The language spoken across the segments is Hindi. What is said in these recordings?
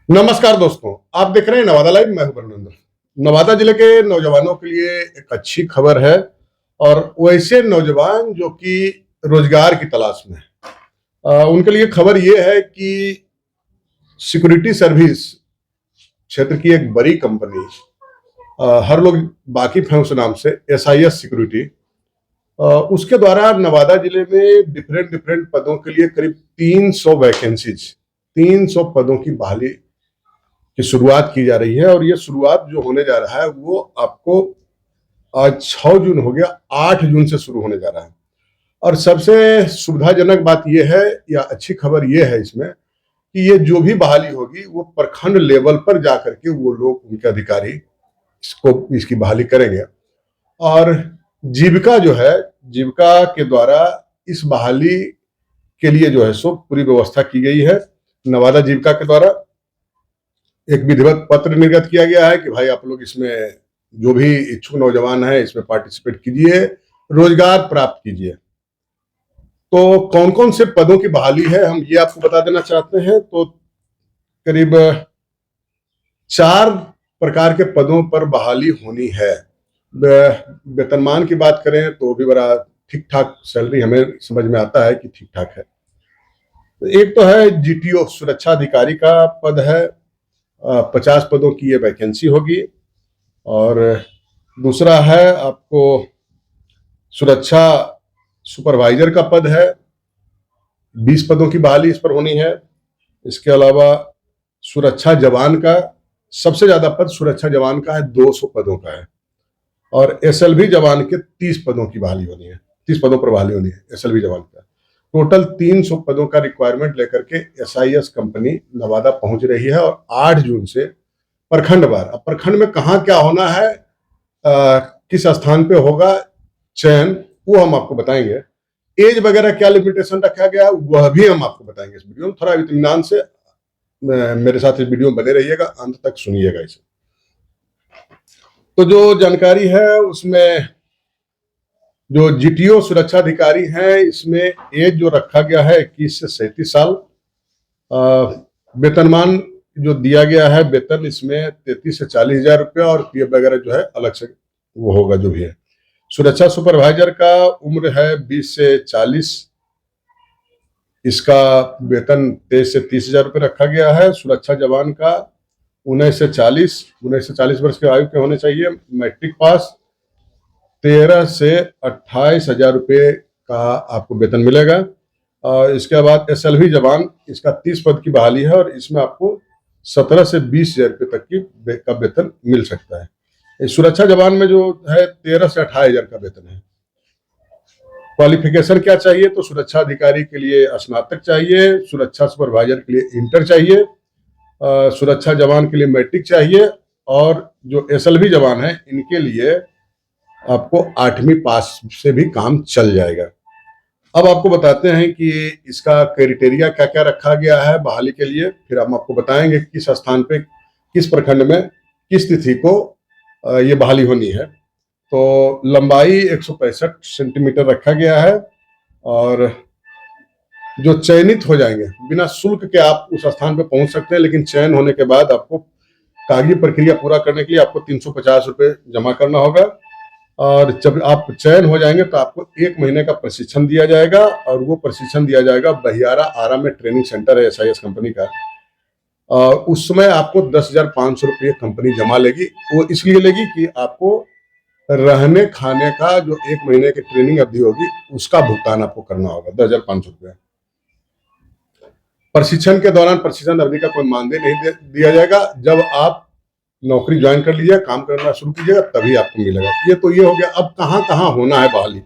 नमस्कार दोस्तों, आप देख रहे हैं नवादा लाइव। मैं हूं ब्रह्मेंद्र। नवादा जिले के नौजवानों के लिए एक अच्छी खबर है और वैसे नौजवान जो कि रोजगार की तलाश में हैं, उनके लिए खबर ये है कि सिक्योरिटी सर्विस क्षेत्र की एक बड़ी कंपनी, हर लोग वाकिफ हैं उस नाम से, SIS सिक्योरिटी, उसके द्वारा नवादा जिले में डिफरेंट डिफरेंट पदों के लिए करीब 300 वैकेंसीज, 300 पदों की बहाली की शुरुआत की जा रही है। और ये शुरुआत जो होने जा रहा है वो आपको आज 6 जून हो गया, 8 जून से शुरू होने जा रहा है। और सबसे सुविधाजनक बात यह है या अच्छी खबर यह है इसमें कि ये जो भी बहाली होगी वो प्रखंड लेवल पर जाकर के वो लोग, उनके अधिकारी इसकी बहाली करेंगे। और जीविका जो है, जीविका के द्वारा इस बहाली के लिए जो है सो पूरी व्यवस्था की गई है। नवादा जीविका के द्वारा एक विधिवत पत्र निर्गत किया गया है कि भाई आप लोग इसमें जो भी इच्छुक नौजवान है इसमें पार्टिसिपेट कीजिए, रोजगार प्राप्त कीजिए। तो कौन कौन से पदों की बहाली है हम ये आपको बता देना चाहते हैं। तो करीब 4 प्रकार के पदों पर बहाली होनी है। वेतनमान की बात करें तो भी बड़ा ठीक ठाक सैलरी हमें समझ में आता है कि ठीक ठाक है। एक तो है GTO सुरक्षा अधिकारी का पद है, 50 पदों की ये वैकेंसी होगी। और दूसरा है आपको सुरक्षा सुपरवाइजर का पद है, 20 पदों की बहाली इस पर होनी है। इसके अलावा सुरक्षा जवान का सबसे ज्यादा पद सुरक्षा जवान का है, 200 पदों का है। और SLV जवान के 30 पदों की बहाली होनी है, 30 पदों पर बहाली होनी है SLV जवान का। टोटल 300 पदों का रिक्वायरमेंट लेकर के SIS कंपनी नवादा पहुंच रही है। और 8 जून से प्रखंडवार, अब प्रखंड में कहाँ क्या होना है, किस स्थान पे होगा चयन, वो हम आपको बताएंगे। एज वगैरह क्या लिमिटेशन रखा गया वह भी हम आपको बताएंगे इस वीडियो में। थोड़ा इत्मीनान से मेरे साथ इस वीडियो में बने रहिएगा, अंत तक सुनिएगा इसे। तो जो जानकारी है उसमें जो GTO सुरक्षा अधिकारी हैं, इसमें एज जो रखा गया है 21 से 37 साल। वेतनमान जो दिया गया है, वेतन इसमें 33 से 40 हजार रुपया और PF वगैरह जो है अलग से वो होगा जो भी है। सुरक्षा सुपरवाइजर का उम्र है 20 से 40, इसका वेतन 23 से 30 हजार रुपये रखा गया है। सुरक्षा जवान का 19 से 40 वर्ष के आयु के होने चाहिए, मैट्रिक पास। 13 से 28 हजार रुपये का आपको वेतन मिलेगा। और इसके बाद SLV जवान, इसका 30 पद की बहाली है और इसमें आपको 17 से 20 हजार रुपये तक का वेतन मिल सकता है। सुरक्षा जवान में जो है 13 से 28 हजार का वेतन है। क्वालिफिकेशन क्या चाहिए, तो सुरक्षा अधिकारी के लिए स्नातक चाहिए, सुरक्षा सुपरवाइजर के लिए इंटर चाहिए, सुरक्षा जवान के लिए मैट्रिक चाहिए। और जो SLV जवान है इनके लिए आपको 8वीं पास से भी काम चल जाएगा। अब आपको बताते हैं कि इसका क्राइटेरिया क्या क्या रखा गया है बहाली के लिए, फिर हम आपको बताएंगे किस स्थान पे, किस प्रखंड में, किस तिथि को ये बहाली होनी है। तो लंबाई 165 सेंटीमीटर रखा गया है। और जो चयनित हो जाएंगे, बिना शुल्क के आप उस स्थान पे पहुंच सकते हैं, लेकिन चयन होने के बाद आपको कागजी प्रक्रिया पूरा करने के लिए आपको 350 रुपये जमा करना होगा। और जब आप चयन हो जाएंगे तो आपको 1 महीने का प्रशिक्षण दिया जाएगा। और वो प्रशिक्षण दिया जाएगा बहियारा आरा में, ट्रेनिंग सेंटर है SIS कंपनी का। उस समय आपको 10,500 रुपये कंपनी जमा लेगी। वो इसलिए लेगी कि आपको रहने खाने का जो 1 महीने की ट्रेनिंग अवधि होगी उसका भुगतान आपको करना होगा, 10,500 रुपये। प्रशिक्षण के दौरान प्रशिक्षण अवधि का कोई मानदेय नहीं दिया जाएगा। जब आप नौकरी ज्वाइन कर लीजिए, काम करना शुरू कीजिएगा, तभी आपको मिलेगा। ये तो ये हो गया। अब कहाँ कहाँ होना है बहाली,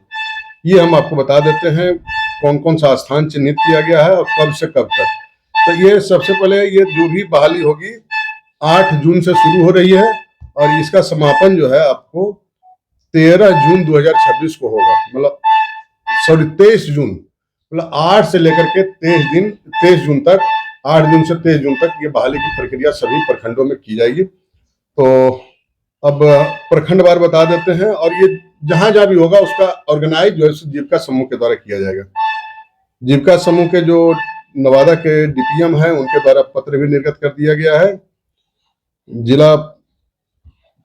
ये हम आपको बता देते हैं। कौन कौन सा स्थान चिन्हित किया गया है और कब से कब तक। तो ये सबसे पहले ये जो भी बहाली होगी 8 जून से शुरू हो रही है और इसका समापन जो है आपको 13 जून 2026 को होगा। मतलब 23 जून, मतलब 8 से लेकर के 23 जून तक, 8 जून से 23 जून तक ये बहाली की प्रक्रिया सभी प्रखंडों में की जाएगी। तो अब प्रखंडवार बता देते हैं। और ये जहां जहां भी होगा उसका ऑर्गेनाइज जो है जीविका समूह के द्वारा किया जाएगा। जीविका समूह के जो नवादा के डीपीएम हैं उनके द्वारा पत्र भी निर्गत कर दिया गया है। जिला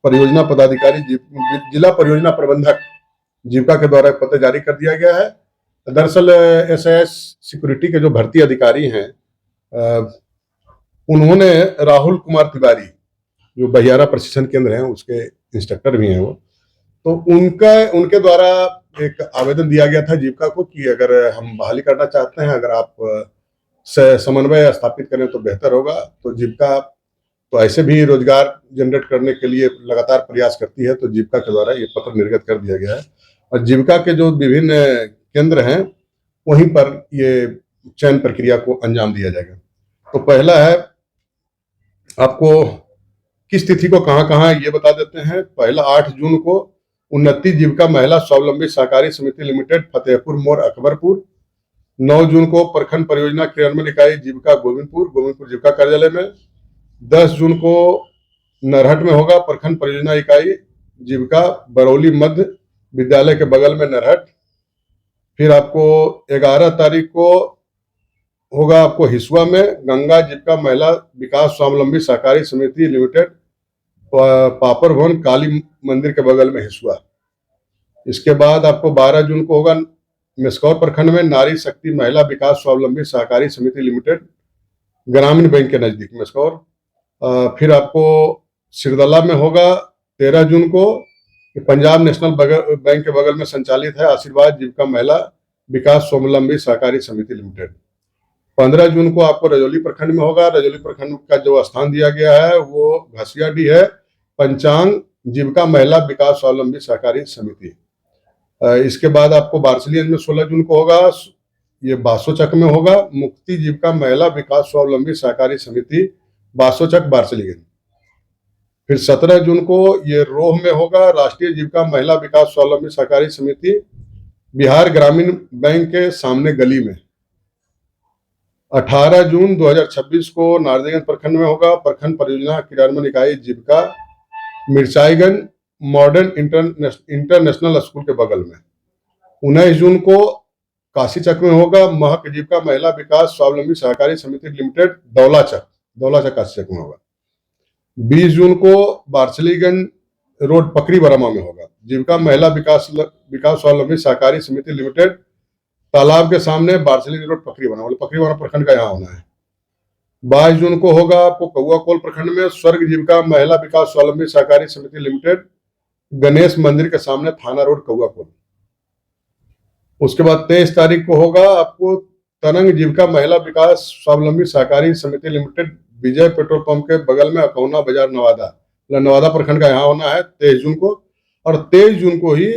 परियोजना पदाधिकारी जिला परियोजना प्रबंधक जीविका के द्वारा पत्र जारी कर दिया गया है। दरअसल एसआईएस सिक्योरिटी के जो भर्ती अधिकारी हैं उन्होंने राहुल कुमार तिवारी जो बहियारा प्रशिक्षण केंद्र है उसके इंस्ट्रक्टर भी हैं वो, तो उनके द्वारा एक आवेदन दिया गया था जीविका को कि अगर हम बहाली करना चाहते हैं, अगर आप समन्वय स्थापित करें तो बेहतर होगा। तो जीविका तो ऐसे भी रोजगार जनरेट करने के लिए लगातार प्रयास करती है, तो जीविका के द्वारा ये पत्र निर्गत कर दिया गया है और जीविका के जो विभिन्न केंद्र हैं वहीं पर ये चयन प्रक्रिया को अंजाम दिया जाएगा। तो पहला है, आपको किस तिथि को कहां ये बता देते हैं। पहला 8 जून को उन्नति जीविका महिला स्वावलंबी सहकारी समिति लिमिटेड फतेहपुर मोड़ अकबरपुर। 9 जून को प्रखंड परियोजना क्रियान्वयन इकाई जीविका गोविंदपुर जीविका कार्यालय में। 10 जून को नरहट में होगा प्रखंड परियोजना इकाई जीविका बरौली मध्य विद्यालय के बगल में नरहट। फिर आपको 11 तारीख को होगा आपको हिसुआ में गंगा जीविका महिला विकास स्वावलंबी सहकारी समिति लिमिटेड पापर भवन काली मंदिर के बगल में हिसुआ। इसके बाद आपको 12 जून को होगा मेस्कौर प्रखंड में नारी शक्ति महिला विकास स्वावलंबी सहकारी समिति लिमिटेड ग्रामीण बैंक के नजदीक मेस्कौर। फिर आपको सिरदला में होगा 13 जून को पंजाब नेशनल बैंक के बगल में संचालित है आशीर्वाद जीविका महिला विकास स्वावलंबी सहकारी समिति लिमिटेड। 15 जून को आपको रजौली प्रखंड में होगा। रजौली प्रखंड का जो स्थान दिया गया है वो घसियाडीह है, पंचांग जीविका महिला विकास स्वावलंबी सहकारी समिति। इसके बाद आपको बारसलीगंज में 16 जून को होगा, ये बासोचक में होगा मुक्ति जीविका महिला विकास स्वावलंबी सहकारी समिति बासोचक बारसलीगंज। फिर 17 जून को ये रोह में होगा राष्ट्रीय जीविका महिला विकास स्वावलंबी सहकारी समिति बिहार ग्रामीण बैंक के सामने गली में। 18 जून 2026 को नारदीगंज प्रखंड में होगा प्रखंड परियोजना क्रियान्वयन इकाई जीविका मिर्चाईगंज मॉडर्न इंटरनेशनल स्कूल के बगल में। 19 जून को काशीचक में होगा महक जीविका महिला विकास स्वावलंबी सहकारी समिति लिमिटेड दौलाचक काशीचक में होगा। 20 जून को बारसलीगंज रोड पकड़ी बरामा में होगा जीविका महिला विकास स्वावलंबी सहकारी समिति लिमिटेड तालाब के सामने बारसलीगंज रोड पकड़ी बरामा प्रखंड का यहाँ होना है। 22 जून को होगा आपको कौआकोल प्रखंड में स्वर्ग जीविका महिला विकास स्वावलंबी सहकारी समिति लिमिटेड गणेश मंदिर के सामने थाना रोड कौआकोल। उसके बाद 23 तारीख को होगा आपको तरंग जीविका महिला विकास स्वावलंबी सहकारी समिति लिमिटेड विजय पेट्रोल पंप के बगल में अकौना बाजार नवादा प्रखंड का यहाँ होना है 23 जून को। और 23 जून को ही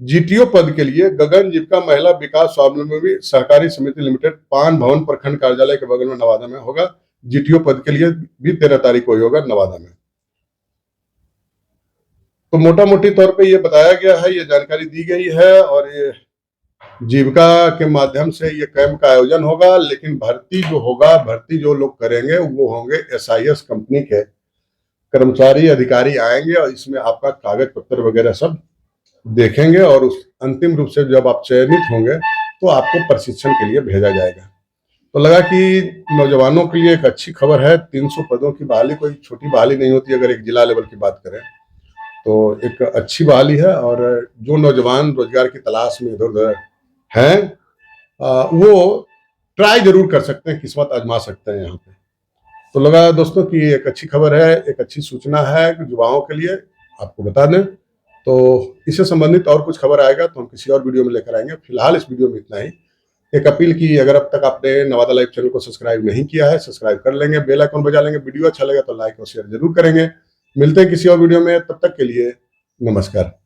जीटीओ पद के लिए गगन जीविका महिला विकास स्वावलंबी सहकारी समिति लिमिटेड पान भवन प्रखंड कार्यालय के बगल में नवादा में होगा। जीटीओ पद के लिए भी 13 तारीख को ही होगा नवादा में। तो मोटा मोटी तौर पे ये बताया गया है, ये जानकारी दी गई है और ये जीविका के माध्यम से ये कैंप का आयोजन होगा। लेकिन भर्ती जो लोग करेंगे वो होंगे एसआईएस कंपनी के कर्मचारी अधिकारी आएंगे और इसमें आपका कागज पत्र वगैरह सब देखेंगे और उस अंतिम रूप से जब आप चयनित होंगे तो आपको प्रशिक्षण के लिए भेजा जाएगा। तो लगा कि नौजवानों के लिए एक अच्छी खबर है। 300 पदों की बहाली कोई छोटी बहाली नहीं होती। अगर एक जिला लेवल की बात करें तो एक अच्छी बहाली है और जो नौजवान रोजगार की तलाश में इधर उधर हैं वो ट्राई जरूर कर सकते हैं, किस्मत आजमा सकते हैं यहाँ पे। तो लगा दोस्तों कि एक अच्छी खबर है, एक अच्छी सूचना है युवाओं के लिए, आपको बता दें। तो इससे संबंधित और कुछ खबर आएगा तो हम किसी और वीडियो में लेकर आएंगे। फिलहाल इस वीडियो में इतना ही। एक अपील की, अगर अब तक आपने नवादा लाइव चैनल को सब्सक्राइब नहीं किया है सब्सक्राइब कर लेंगे, बेल आइकन बजा लेंगे। वीडियो अच्छा लगा तो लाइक और शेयर जरूर करेंगे। मिलते हैं किसी और वीडियो में, तब तक के लिए नमस्कार।